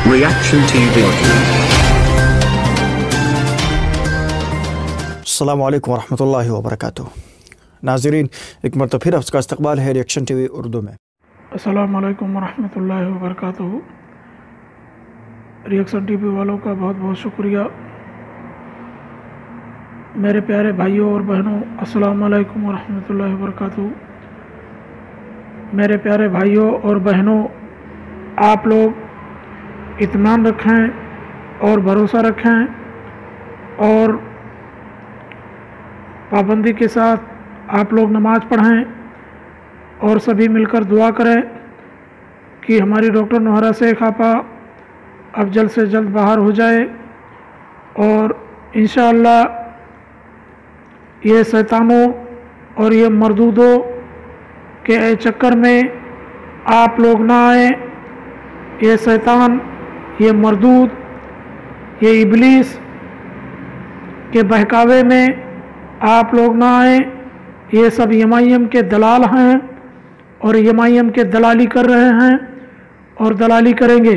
Reaction TV. अस्सलामुअलैकुम वरहमतुल्लाहि वबरकातुहू। नाज़रीन, एक मरतबा फिर आपका इस्तकबाल है रिएक्शन टीवी उर्दू में। अस्सलामुअलैकुम वरहमतुल्लाहि वबरकातुहू। रिएक्शन टीवी वालों का बहुत बहुत शुक्रिया। मेरे प्यारे भाइयों और बहनों, अस्सलामुअलैकुम वरहमतुल्लाहि वबरकातुहू। मेरे प्यारे भाइयों और बहनों, आप लोग इत्मीनान रखें और भरोसा रखें और पाबंदी के साथ आप लोग नमाज़ पढ़ें और सभी मिलकर दुआ करें कि हमारी डॉक्टर नोहरा शेख आपा अब जल्द से जल्द बाहर हो जाए और इंशाअल्लाह ये शैतानों और ये मरदूदों के चक्कर में आप लोग ना आए। ये शैतान, ये मरदूद, ये इब्लीस के बहकावे में आप लोग ना आए। ये सब एमआईएम के दलाल हैं और एमआईएम के दलाली कर रहे हैं और दलाली करेंगे।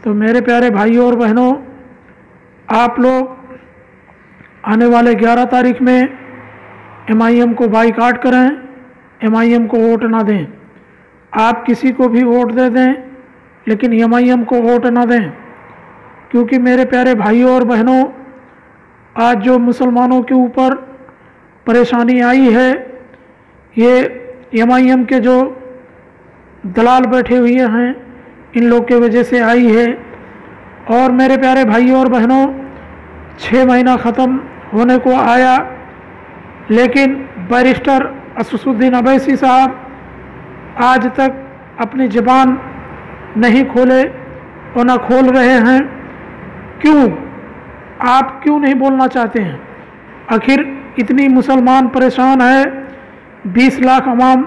तो मेरे प्यारे भाइयों और बहनों, आप लोग आने वाले 11 तारीख में एमआईएम को बाइकाट करें, एमआईएम को वोट ना दें। आप किसी को भी वोट दे दें लेकिन एमआईएम को वोट ना दें, क्योंकि मेरे प्यारे भाइयों और बहनों, आज जो मुसलमानों के ऊपर परेशानी आई है ये एमआईएम के जो दलाल बैठे हुए हैं इन लोग के वजह से आई है। और मेरे प्यारे भाइयों और बहनों, 6 महीना ख़त्म होने को आया लेकिन बैरिस्टर असदुद्दीन अवैसी साहब आज तक अपनी ज़बान नहीं खोले और ना खोल रहे हैं। क्यों? आप क्यों नहीं बोलना चाहते हैं? आखिर इतनी मुसलमान परेशान है, 20 लाख अवाम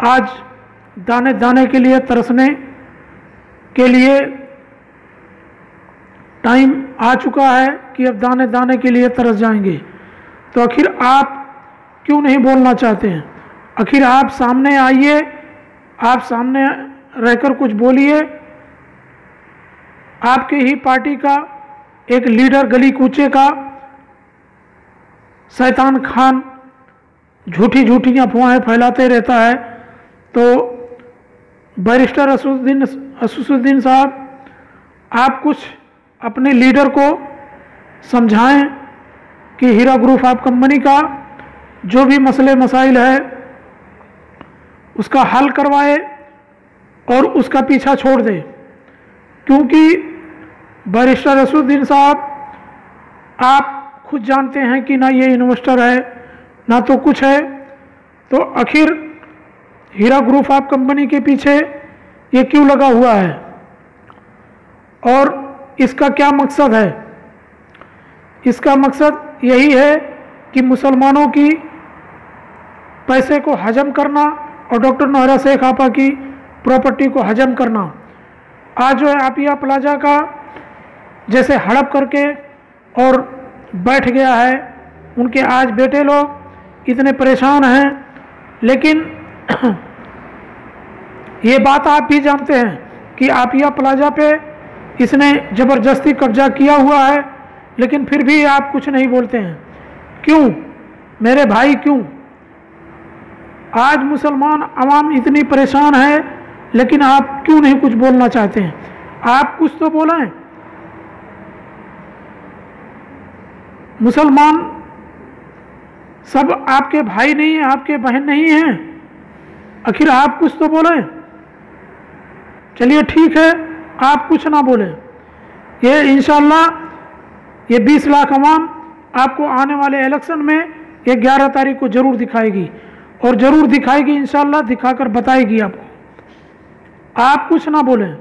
आज दाने दाने के लिए तरसने के लिए टाइम आ चुका है कि अब दाने दाने के लिए तरस जाएंगे। तो आखिर आप क्यों नहीं बोलना चाहते हैं? आखिर आप सामने आइए, आप सामने रहकर कुछ बोलिए। आपके ही पार्टी का एक लीडर गली कूचे का शैतान खान झूठी झूठी अफवाहें फैलाते रहता है। तो बैरिस्टर असदुद्दीन साहब, आप कुछ अपने लीडर को समझाएं कि हीरा ग्रुप ऑफ कंपनी का जो भी मसले मसाइल है उसका हल करवाए और उसका पीछा छोड़ दे। क्योंकि बैरिस्टर असदुद्दीन साहब, आप खुद जानते हैं कि ना ये इन्वेस्टर है ना तो कुछ है। तो आखिर हीरा ग्रुप ऑफ कंपनी के पीछे ये क्यों लगा हुआ है और इसका क्या मकसद है? इसका मकसद यही है कि मुसलमानों की पैसे को हजम करना और डॉक्टर नोहरा शेख आपा की प्रॉपर्टी को हजम करना। आज जो है आपिया प्लाजा का जैसे हड़प करके और बैठ गया है, उनके आज बेटे लोग इतने परेशान हैं। लेकिन ये बात आप भी जानते हैं कि आपिया प्लाजा पे इसने ज़बरदस्ती कब्जा किया हुआ है, लेकिन फिर भी आप कुछ नहीं बोलते हैं। क्यों मेरे भाई, क्यों? आज मुसलमान अवाम इतनी परेशान है लेकिन आप क्यों नहीं कुछ बोलना चाहते हैं? आप कुछ तो बोलें। मुसलमान सब आपके भाई नहीं हैं, आपके बहन नहीं हैं। आखिर आप कुछ तो बोलें। चलिए ठीक है, आप कुछ ना बोलें। ये इंशाअल्लाह ये 20 लाख अवाम आपको आने वाले इलेक्शन में ये 11 तारीख को ज़रूर दिखाएगी और ज़रूर दिखाएगी, इंशाअल्लाह दिखाकर बताएगी आपको। आप कुछ ना बोलें,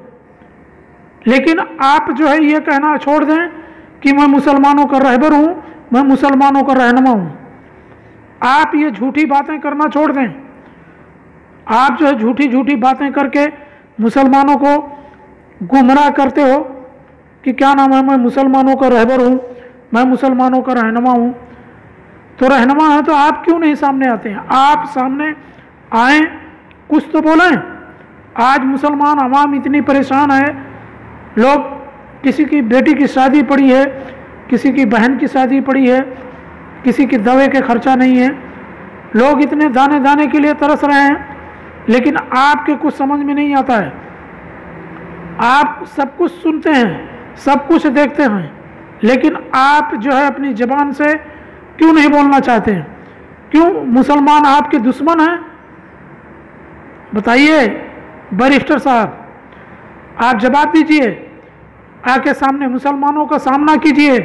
लेकिन आप जो है ये कहना छोड़ दें कि मैं मुसलमानों का रहबर हूँ, मैं मुसलमानों का रहनुमा हूँ। आप ये झूठी बातें करना छोड़ दें। आप जो है झूठी झूठी बातें करके मुसलमानों को गुमराह करते हो कि क्या नाम है, मैं मुसलमानों का रहबर हूँ, मैं मुसलमानों का रहनुमा हूँ। तो रहनुमा है तो आप क्यों नहीं सामने आते हैं? आप सामने आएँ, कुछ तो बोलें। आज मुसलमान अवाम इतनी परेशान है, लोग, किसी की बेटी की शादी पड़ी है, किसी की बहन की शादी पड़ी है, किसी की दवा के खर्चा नहीं है, लोग इतने दाने दाने के लिए तरस रहे हैं, लेकिन आपके कुछ समझ में नहीं आता है। आप सब कुछ सुनते हैं, सब कुछ देखते हैं, लेकिन आप जो है अपनी ज़बान से क्यों नहीं बोलना चाहते हैं? क्यों मुसलमान आपके दुश्मन हैं? बताइए बैरिस्टर साहब, आप जवाब दीजिए, आके सामने मुसलमानों का सामना कीजिए।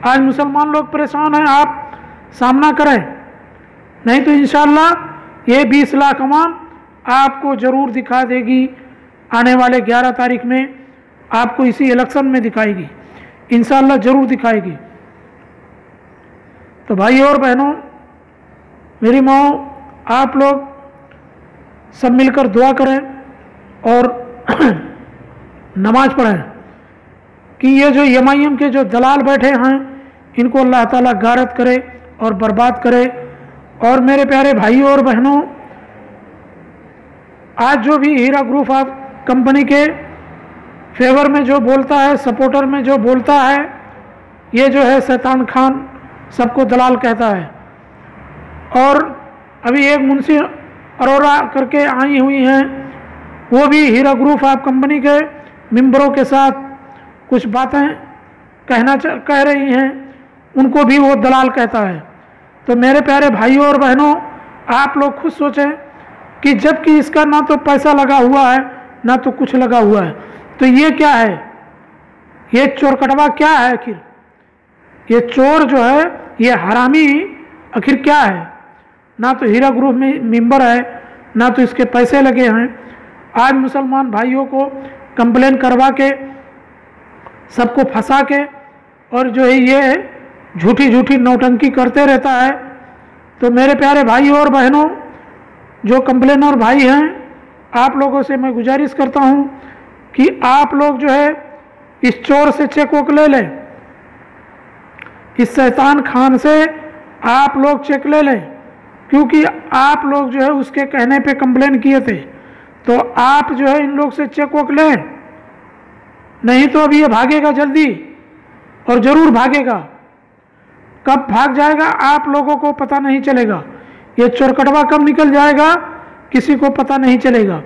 आज मुसलमान लोग परेशान हैं, आप सामना करें, नहीं तो इंशाअल्लाह ये 20 लाख अवाम आपको ज़रूर दिखा देगी। आने वाले 11 तारीख में आपको इसी इलेक्शन में दिखाएगी, इंशाअल्लाह ज़रूर दिखाएगी। तो भाई और बहनों, मेरी माओ, आप लोग सब मिलकर दुआ करें और नमाज पढ़ें कि ये जो MIM के जो दलाल बैठे हैं इनको अल्लाह ताला गारत करे और बर्बाद करे। और मेरे प्यारे भाइयों और बहनों, आज जो भी हीरा ग्रुप ऑफ कंपनी के फेवर में जो बोलता है, सपोर्टर में जो बोलता है, ये जो है शैतान खान सबको दलाल कहता है। और अभी एक मुंशी अरोरा करके आई हुई हैं, वो भी हीरा ग्रुप ऑफ कंपनी के मेंबरों के साथ कुछ बातें कह रही हैं, उनको भी वो दलाल कहता है। तो मेरे प्यारे भाइयों और बहनों, आप लोग खुद सोचें कि जबकि इसका ना तो पैसा लगा हुआ है ना तो कुछ लगा हुआ है, तो ये क्या है? ये चोर कटवा क्या है आखिर? ये चोर जो है, ये हरामी आखिर क्या है? ना तो हीरा ग्रुप में मेंबर है, ना तो इसके पैसे लगे हैं। आज मुसलमान भाइयों को कंप्लेन करवा के, सबको फंसा के, और जो है ये झूठी झूठी नौटंकी करते रहता है। तो मेरे प्यारे भाइयों और बहनों, जो कंप्लेनर भाई हैं, आप लोगों से मैं गुजारिश करता हूं कि आप लोग जो है इस चोर से चेक वोक ले लें, इस शैतान खान से आप लोग चेक ले लें, क्योंकि आप लोग जो है उसके कहने पे कंप्लेन किए थे। तो आप जो है इन लोग से चेक वोक लें, नहीं तो अभी ये भागेगा जल्दी, और ज़रूर भागेगा। कब भाग जाएगा आप लोगों को पता नहीं चलेगा। ये चोरकटवा कब निकल जाएगा किसी को पता नहीं चलेगा।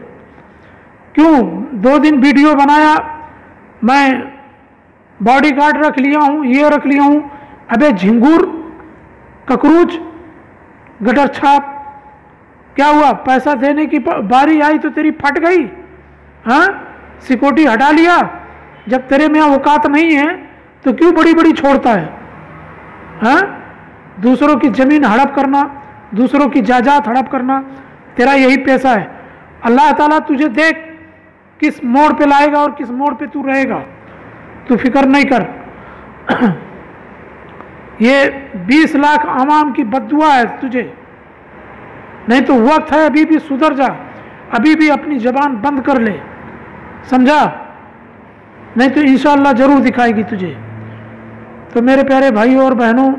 क्यों 2 दिन वीडियो बनाया, मैं बॉडीगार्ड रख लिया हूँ, ये रख लिया हूँ। अबे झिंगूर, ककरूच, गटर छाप, क्या हुआ? पैसा देने की बारी आई तो तेरी फट गई। हाँ, सिक्योरिटी हटा लिया। जब तेरे में औकात नहीं है तो क्यों बड़ी बड़ी छोड़ता है? हाँ, दूसरों की ज़मीन हड़प करना, दूसरों की जायदाद हड़प करना, तेरा यही पैसा है। अल्लाह ताला तुझे देख किस मोड़ पे लाएगा और किस मोड़ पे तू रहेगा, तू फिक्र नहीं कर। ये 20 लाख आवाम की बद्दुआ है तुझे, नहीं तो वक्त है, अभी भी सुधर जा, अभी भी अपनी ज़बान बंद कर ले, समझा? नहीं तो इंशाअल्लाह ज़रूर दिखाएगी तुझे। तो मेरे प्यारे भाइयों और बहनों,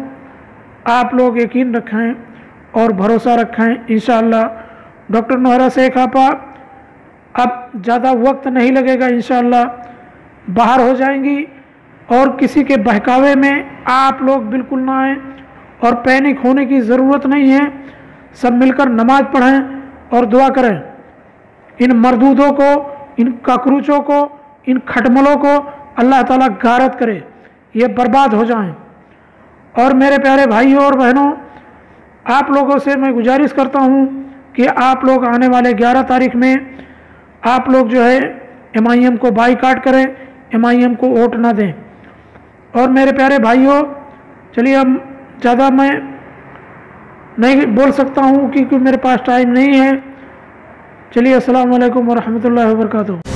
आप लोग यकीन रखें और भरोसा रखें, इंशाअल्लाह डॉक्टर नोहरा शेख आपा अब ज़्यादा वक्त नहीं लगेगा, इंशाअल्लाह बाहर हो जाएंगी। और किसी के बहकावे में आप लोग बिल्कुल ना आएँ और पैनिक होने की ज़रूरत नहीं है। सब मिलकर नमाज पढ़ें और दुआ करें। इन मरदूदों को, इन काकरूचों को, इन खटमलों को अल्लाह ताला गारत करे, ये बर्बाद हो जाएं। और मेरे प्यारे भाइयों और बहनों, आप लोगों से मैं गुजारिश करता हूं कि आप लोग आने वाले 11 तारीख में आप लोग जो है MIM को बाईकाट करें, MIM को वोट ना दें। और मेरे प्यारे भाइयों, चलिए हम ज़्यादा मैं नहीं बोल सकता हूं क्योंकि मेरे पास टाइम नहीं है। चलिए, अस्सलाम वालेकुम व रहमतुल्लाहि व बरकातुहू।